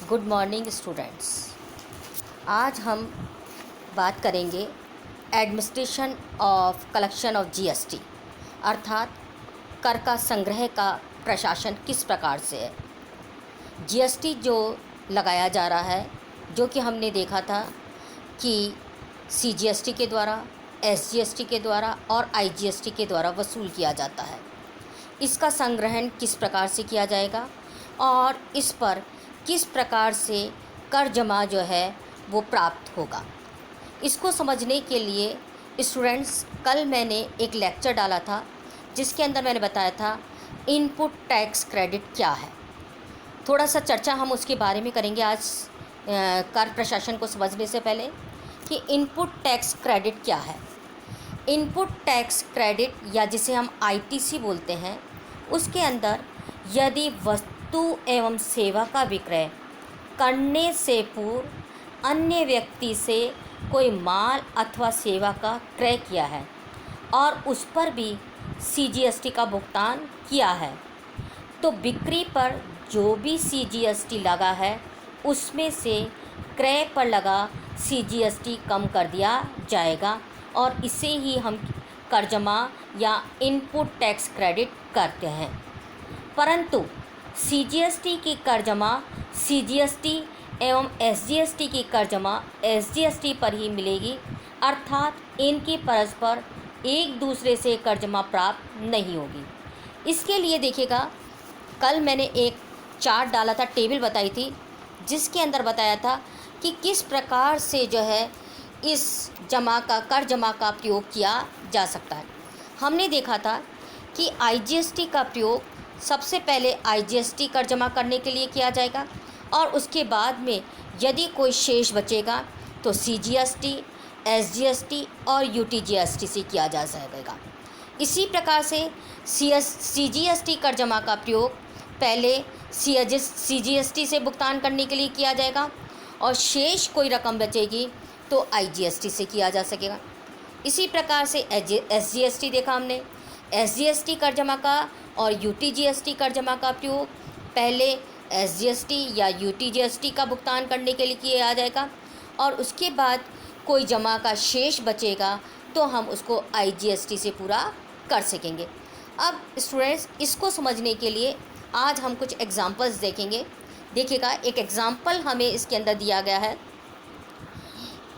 Good morning students. आज हम बात करेंगे administration of collection of GST, अर्थात कर का संग्रह का प्रशासन किस प्रकार से है। जीएसटी जो लगाया जा रहा है, जो कि हमने देखा था कि सीजीएसटी के द्वारा, एसजीएसटी के द्वारा और आईजीएसटी के द्वारा वसूल किया जाता है। इसका संग्रहण किस प्रकार से किया जाएगा और इस पर किस प्रकार से कर जमा जो है वो प्राप्त होगा, इसको समझने के लिए स्टूडेंट्स, कल मैंने एक लेक्चर डाला था जिसके अंदर मैंने बताया था इनपुट टैक्स क्रेडिट क्या है। थोड़ा सा चर्चा हम उसके बारे में करेंगे आज कर प्रशासन को समझने से पहले कि इनपुट टैक्स क्रेडिट क्या है। इनपुट टैक्स क्रेडिट या जिसे हम आईटीसी बोलते हैं, उसके अंदर यदि वस्तु एवं सेवा का विक्रय करने से पूर्व अन्य व्यक्ति से कोई माल अथवा सेवा का क्रय किया है और उस पर भी सीजीएसटी का भुगतान किया है, तो बिक्री पर जो भी सीजीएसटी लगा है उसमें से क्रय पर लगा सीजीएसटी कम कर दिया जाएगा और इसे ही हम कर जमा या इनपुट टैक्स क्रेडिट करते हैं। परंतु सीजीएसटी की कर जमा सीजीएसटी एवं एसजीएसटी की कर जमा एसजीएसटी पर ही मिलेगी, अर्थात इनकी परस्पर एक दूसरे से कर जमा प्राप्त नहीं होगी। इसके लिए देखिएगा, कल मैंने एक चार्ट डाला था, टेबल बताई थी, जिसके अंदर बताया था कि किस प्रकार से जो है इस कर जमा का प्रयोग किया जा सकता है। हमने देखा था कि आईजीएसटी का प्रयोग सबसे पहले आईजीएसटी कर जमा करने के लिए किया जाएगा और उसके बाद में यदि कोई शेष बचेगा तो सीजीएसटी, एसजीएसटी और यूटीजीएसटी से किया जा सकेगा। इसी प्रकार से सीजीएसटी कर जमा का प्रयोग पहले सीजीएसटी से भुगतान करने के लिए किया जाएगा और शेष कोई रकम बचेगी तो आईजीएसटी से किया जा सकेगा। इसी प्रकार से एसजीएसटी देखा हमने, एसजीएसटी कर जमा का और यूटीजीएसटी कर जमा का प्रयोग पहले एसजीएसटी या यूटीजीएसटी का भुगतान करने के लिए किया जाएगा और उसके बाद कोई जमा का शेष बचेगा तो हम उसको आईजीएसटी से पूरा कर सकेंगे। अब स्टूडेंट्स, इसको समझने के लिए आज हम कुछ एग्जांपल्स देखेंगे। देखिएगा, एक एग्जांपल हमें इसके अंदर दिया गया है।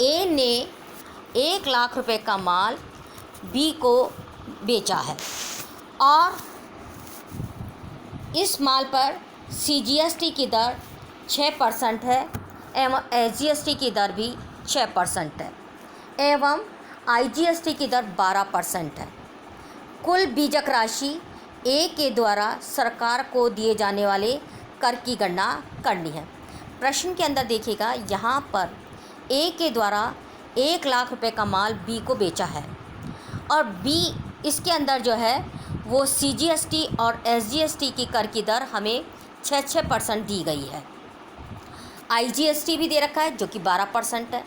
ए ने 1 लाख रुपए का माल बी को बेचा है और इस माल पर सीजीएसटी की दर 6% है एवं एसजीएसटी की दर भी 6% है एवं आईजीएसटी की दर 12% है। कुल बीजक राशि ए के द्वारा सरकार को दिए जाने वाले कर की गणना करनी है। प्रश्न के अंदर देखिएगा, यहाँ पर ए के द्वारा 1 लाख रुपए का माल बी को बेचा है और बी इसके अंदर जो है वो सीजीएसटी और एसजीएसटी की कर की दर हमें 6% दी गई है। आईजीएसटी भी दे रखा है जो कि 12% है।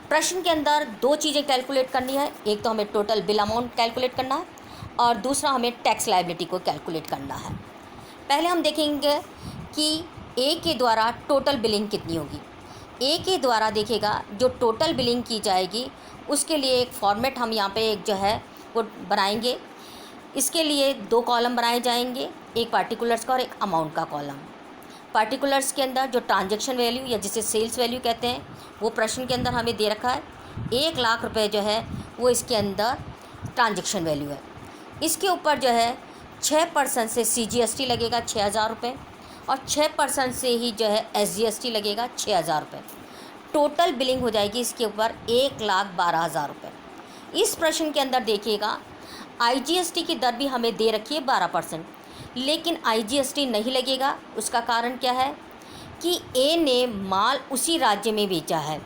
प्रश्न के अंदर दो चीज़ें कैलकुलेट करनी है, एक तो हमें टोटल बिल अमाउंट कैलकुलेट करना है और दूसरा हमें टैक्स लायबिलिटी को कैलकुलेट करना है। पहले हम देखेंगे कि ए के द्वारा टोटल बिलिंग कितनी होगी। ए के द्वारा देखिएगा, जो टोटल बिलिंग की जाएगी उसके लिए एक फॉर्मेट हम यहाँ पे एक जो है वो बनाएंगे। इसके लिए 2 कॉलम बनाए जाएंगे, एक पार्टिकुलर्स का और एक अमाउंट का कॉलम। पार्टिकुलर्स के अंदर जो ट्रांजैक्शन वैल्यू या जिसे सेल्स वैल्यू कहते हैं वो प्रश्न के अंदर हमें दे रखा है। 1 लाख रुपए जो है वो इसके अंदर ट्रांजैक्शन वैल्यू है। इसके ऊपर जो है 6% से सीजीएसटी लगेगा 6,000 रुपये और 6% से ही जो है एसजीएसटी लगेगा 6,000 रुपये। टोटल बिलिंग हो जाएगी इसके ऊपर 1,12,000 रुपये। इस प्रश्न के अंदर देखिएगा, आईजीएसटी की दर भी हमें दे रखी है 12%, लेकिन आईजीएसटी नहीं लगेगा। उसका कारण क्या है कि ए ने माल उसी राज्य में बेचा है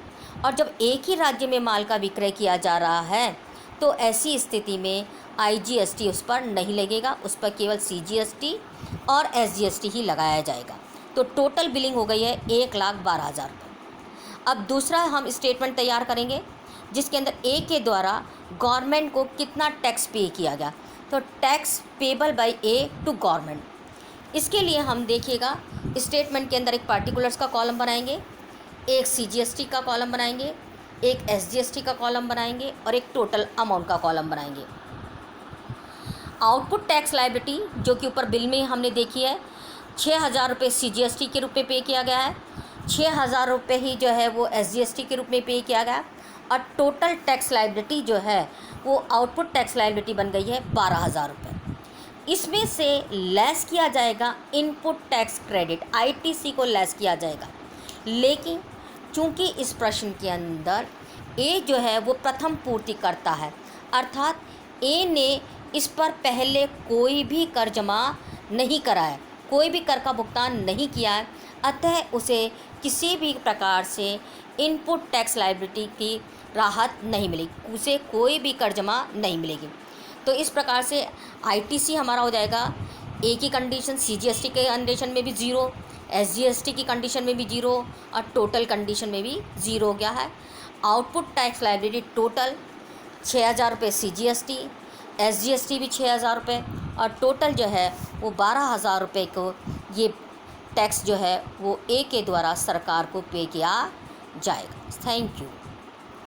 और जब एक ही राज्य में माल का विक्रय किया जा रहा है तो ऐसी स्थिति में आईजीएसटी उस पर नहीं लगेगा, उस पर केवल सीजीएसटी और एसजीएसटी ही लगाया जाएगा। तो टोटल बिलिंग हो गई है 1,12,000 रुपये। अब दूसरा हम स्टेटमेंट तैयार करेंगे जिसके अंदर ए के द्वारा गवर्नमेंट को कितना टैक्स पे किया गया। तो tax payable by A to government, इसके लिए हम देखिएगा स्टेटमेंट के अंदर एक पार्टिकुलर्स का कॉलम बनाएंगे, एक CGST का कॉलम बनाएंगे, एक SGST का कॉलम बनाएंगे और एक टोटल अमाउंट का कॉलम बनाएंगे। आउटपुट टैक्स लायबिलिटी जो कि ऊपर बिल में हमने देखी है, 6,000 रुपये CGST के रूप में पे किया गया है, 6,000 रुपये ही जो है वो SGST के रूप में पे किया गया, और टोटल टैक्स लायबिलिटी जो है वो आउटपुट टैक्स लायबिलिटी बन गई है 12,000 रुपये। इसमें से लेस किया जाएगा इनपुट टैक्स क्रेडिट, ITC को लेस किया जाएगा। लेकिन चूंकि इस प्रश्न के अंदर ए जो है वो प्रथम पूर्ति करता है, अर्थात ए ने इस पर पहले कोई भी कर जमा नहीं करा है, कोई भी कर का भुगतान नहीं किया है, अतः उसे किसी भी प्रकार से इनपुट टैक्स लायबिलिटी की राहत नहीं मिलेगी, उसे कोई भी कर जमा नहीं मिलेगी। तो इस प्रकार से ITC हमारा हो जाएगा ए की कंडीशन, CGST के कंडीशन में भी ज़ीरो, SGST की कंडीशन में भी ज़ीरो और टोटल कंडीशन में भी ज़ीरो हो गया है। आउटपुट टैक्स लायबिलिटी टोटल 6,000 रुपये CGST, SGST भी 6,000 रुपये और टोटल जो है वो 12,000 रुपये को ये टैक्स जो है वो ए के द्वारा सरकार को पे किया जाएगा। Thank you.